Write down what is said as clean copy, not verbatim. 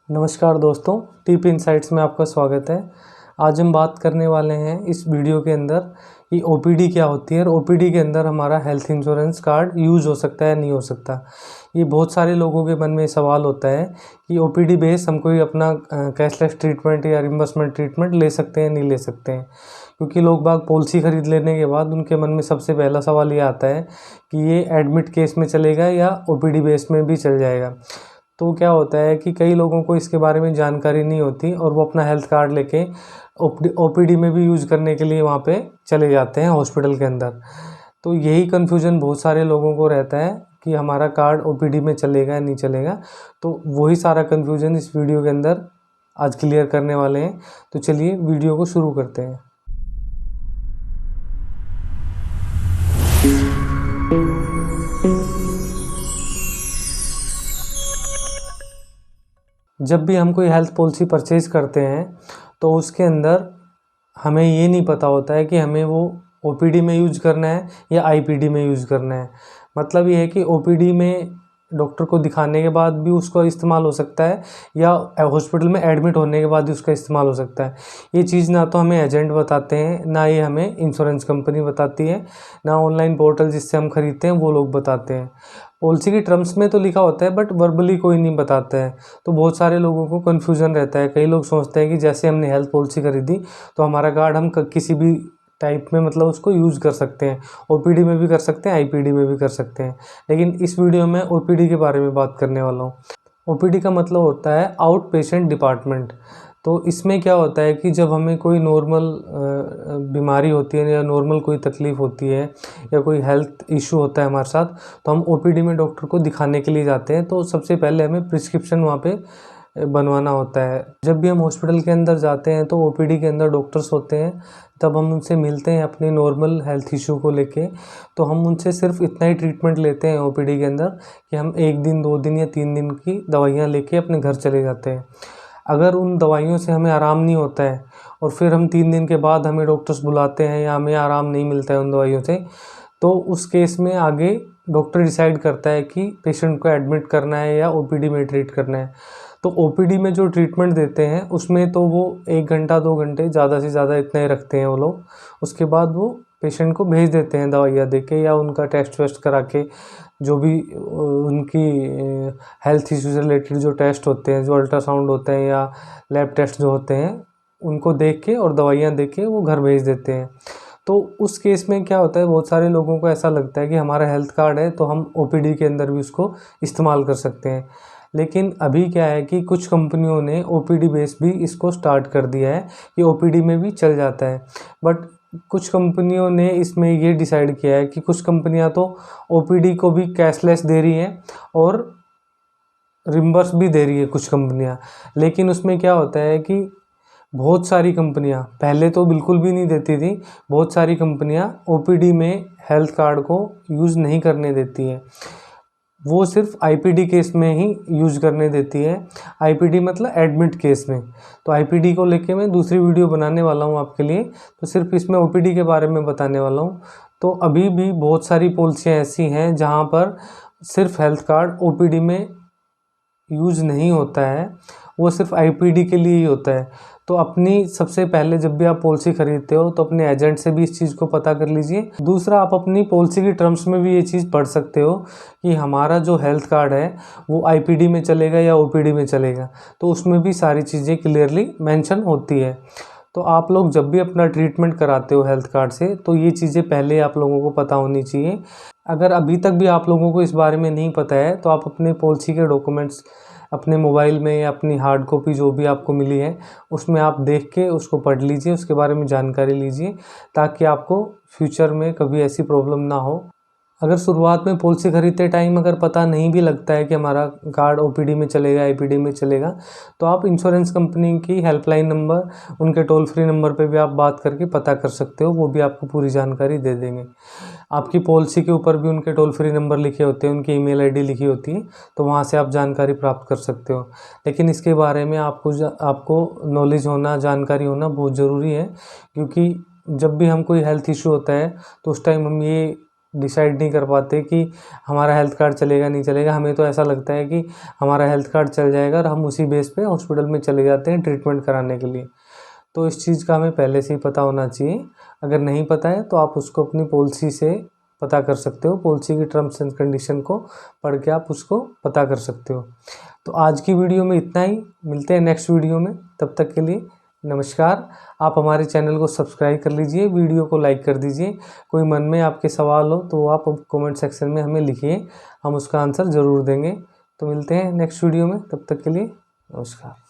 नमस्कार दोस्तों, tip insights में आपका स्वागत है। आज हम बात करने वाले हैं इस वीडियो के अंदर कि ओपीडी क्या होती है और ओपीडी के अंदर हमारा हेल्थ इंश्योरेंस कार्ड यूज़ हो सकता है नहीं हो सकता। ये बहुत सारे लोगों के मन में सवाल होता है कि ओपीडी बेस हम कोई अपना कैशलेस ट्रीटमेंट या रिम्बर्समेंट ट्रीटमेंट ले सकते हैं नहीं ले सकते हैं। क्योंकि लोग बाग पॉलिसी ख़रीद लेने के बाद उनके मन में सबसे पहला सवाल ये आता है कि ये एडमिट केस में चलेगा या ओपीडी बेस में भी चल जाएगा। तो क्या होता है कि कई लोगों को इसके बारे में जानकारी नहीं होती और वो अपना हेल्थ कार्ड लेके ओपीडी में भी यूज़ करने के लिए वहाँ पे चले जाते हैं हॉस्पिटल के अंदर। तो यही कन्फ्यूज़न बहुत सारे लोगों को रहता है कि हमारा कार्ड ओपीडी में चलेगा या नहीं चलेगा। तो वही सारा कन्फ्यूज़न इस वीडियो के अंदर आज क्लियर करने वाले हैं। तो चलिए वीडियो को शुरू करते हैं। जब भी हम कोई हेल्थ पॉलिसी परचेज़ करते हैं तो उसके अंदर हमें ये नहीं पता होता है कि हमें वो ओपीडी में यूज़ करना है या आईपीडी में यूज़ करना है। मतलब ये है कि ओपीडी में डॉक्टर को दिखाने के बाद भी उसका इस्तेमाल हो सकता है या हॉस्पिटल में एडमिट होने के बाद भी उसका इस्तेमाल हो सकता है। ये चीज़ ना तो हमें एजेंट बताते हैं, ना ये हमें इंश्योरेंस कंपनी बताती है, ना ऑनलाइन पोर्टल जिससे हम खरीदते हैं वो लोग बताते हैं। पॉलिसी की टर्म्स में तो लिखा होता है बट वर्बली कोई नहीं बताता है। तो बहुत सारे लोगों को कन्फ्यूज़न रहता है। कई लोग सोचते हैं कि जैसे हमने हेल्थ पॉलिसी खरीदी तो हमारा कार्ड हम किसी भी टाइप में मतलब उसको यूज़ कर सकते हैं। ओपीडी में भी कर सकते हैं, आईपीडी में भी कर सकते हैं। लेकिन इस वीडियो में ओपीडी के बारे में बात करने वाला हूँ। ओपीडी का मतलब होता है आउट पेशेंट डिपार्टमेंट। तो इसमें क्या होता है कि जब हमें कोई नॉर्मल बीमारी होती है या नॉर्मल कोई तकलीफ़ होती है या कोई हेल्थ इशू होता है हमारे साथ, तो हम ओपीडी में डॉक्टर को दिखाने के लिए जाते हैं। तो सबसे पहले हमें प्रिस्क्रिप्शन वहाँ पे बनवाना होता है। जब भी हम हॉस्पिटल के अंदर जाते हैं तो ओपीडी के अंदर डॉक्टर्स होते हैं, तब हम उनसे मिलते हैं अपने नॉर्मल हेल्थ इशू को लेके। तो हम उनसे सिर्फ इतना ही ट्रीटमेंट लेते हैं ओपीडी के अंदर कि हम 1 दिन 2 दिन या 3 दिन की दवाइयाँ लेके अपने घर चले जाते हैं। अगर उन दवाइयों से हमें आराम नहीं होता है और फिर हम 3 दिन के बाद हमें डॉक्टर्स बुलाते हैं या हमें आराम नहीं मिलता है उन दवाइयों से, तो उस केस में आगे डॉक्टर डिसाइड करता है कि पेशेंट को एडमिट करना है या ओपीडी में ट्रीट करना है। तो ओपीडी में जो ट्रीटमेंट देते हैं उसमें तो वो 1 घंटा 2 घंटे ज़्यादा से ज़्यादा इतना ही रखते हैं वो लोग। उसके बाद वो पेशेंट को भेज देते हैं दवाइयाँ दे के या उनका टेस्ट वेस्ट करा के, जो भी उनकी हेल्थ इशू से रिलेटेड जो टेस्ट होते हैं, जो अल्ट्रासाउंड होते हैं या लैब टेस्ट जो होते हैं, उनको देख के और दवाइयाँ दे के वो घर भेज देते हैं। तो उस केस में क्या होता है, बहुत सारे लोगों को ऐसा लगता है कि हमारा हेल्थ कार्ड है तो हम ओपीडी के अंदर भी उसको इस्तेमाल कर सकते हैं। लेकिन अभी क्या है कि कुछ कंपनियों ने ओपीडी बेस भी इसको स्टार्ट कर दिया है कि ओपीडी में भी चल जाता है। बट कुछ कंपनियों ने इसमें ये डिसाइड किया है कि कुछ कंपनियां तो ओपीडी को भी कैशलेस दे रही हैं और रिम्बर्स भी दे रही है कुछ कंपनियां। लेकिन उसमें क्या होता है कि बहुत सारी कंपनियां पहले तो बिल्कुल भी नहीं देती थी, बहुत सारी कंपनियां ओपीडी में हेल्थ कार्ड को यूज़ नहीं करने देती हैं। वो सिर्फ आईपीडी केस में ही यूज़ करने देती है। आईपीडी मतलब एडमिट केस में। तो आईपीडी को लेके मैं दूसरी वीडियो बनाने वाला हूँ आपके लिए, तो सिर्फ इसमें ओपीडी के बारे में बताने वाला हूँ। तो अभी भी बहुत सारी पॉलिसियाँ ऐसी हैं जहाँ पर सिर्फ हेल्थ कार्ड ओपीडी में यूज़ नहीं होता है, वो सिर्फ आईपीडी के लिए ही होता है। तो अपनी सबसे पहले जब भी आप पॉलिसी खरीदते हो तो अपने एजेंट से भी इस चीज़ को पता कर लीजिए। दूसरा, आप अपनी पॉलिसी की टर्म्स में भी ये चीज़ पढ़ सकते हो कि हमारा जो हेल्थ कार्ड है वो आईपीडी में चलेगा या ओपीडी में चलेगा। तो उसमें भी सारी चीज़ें क्लियरली मेंशन होती है। तो आप लोग जब भी अपना ट्रीटमेंट कराते हो हेल्थ कार्ड से तो ये चीज़ें पहले आप लोगों को पता होनी चाहिए। अगर अभी तक भी आप लोगों को इस बारे में नहीं पता है तो आप अपने पॉलिसी के डॉक्यूमेंट्स अपने मोबाइल में या अपनी हार्ड कॉपी जो भी आपको मिली है उसमें आप देख के उसको पढ़ लीजिए, उसके बारे में जानकारी लीजिए, ताकि आपको फ्यूचर में कभी ऐसी प्रॉब्लम ना हो। अगर शुरुआत में पॉलिसी खरीदते टाइम अगर पता नहीं भी लगता है कि हमारा कार्ड ओपीडी में चलेगा आईपीडी में चलेगा, तो आप इंश्योरेंस कंपनी की हेल्पलाइन नंबर, उनके टोल फ्री नंबर पे भी आप बात करके पता कर सकते हो। वो भी आपको पूरी जानकारी दे देंगे। आपकी पॉलिसी के ऊपर भी उनके टोल फ्री नंबर लिखे होते हैं, उनकी ईमेल आईडी लिखी होती है, तो वहाँ से आप जानकारी प्राप्त कर सकते हो। लेकिन इसके बारे में आपको नॉलेज होना, जानकारी होना बहुत ज़रूरी है। क्योंकि जब भी हम कोई हेल्थ इशू होता है तो उस टाइम हम ये डिसाइड नहीं कर पाते कि हमारा हेल्थ कार्ड चलेगा नहीं चलेगा। हमें तो ऐसा लगता है कि हमारा हेल्थ कार्ड चल जाएगा और हम उसी बेस पे हॉस्पिटल में चले जाते हैं ट्रीटमेंट कराने के लिए। तो इस चीज़ का हमें पहले से ही पता होना चाहिए। अगर नहीं पता है तो आप उसको अपनी पॉलिसी से पता कर सकते हो, पॉलिसी की टर्म्स एंड कंडीशन को पढ़ के आप उसको पता कर सकते हो। तो आज की वीडियो में इतना ही, मिलते हैं नेक्स्ट वीडियो में, तब तक के लिए नमस्कार। आप हमारे चैनल को सब्सक्राइब कर लीजिए, वीडियो को लाइक कर दीजिए। कोई मन में आपके सवाल हो तो आप कमेंट सेक्शन में हमें लिखिए, हम उसका आंसर ज़रूर देंगे। तो मिलते हैं नेक्स्ट वीडियो में, तब तक के लिए नमस्कार।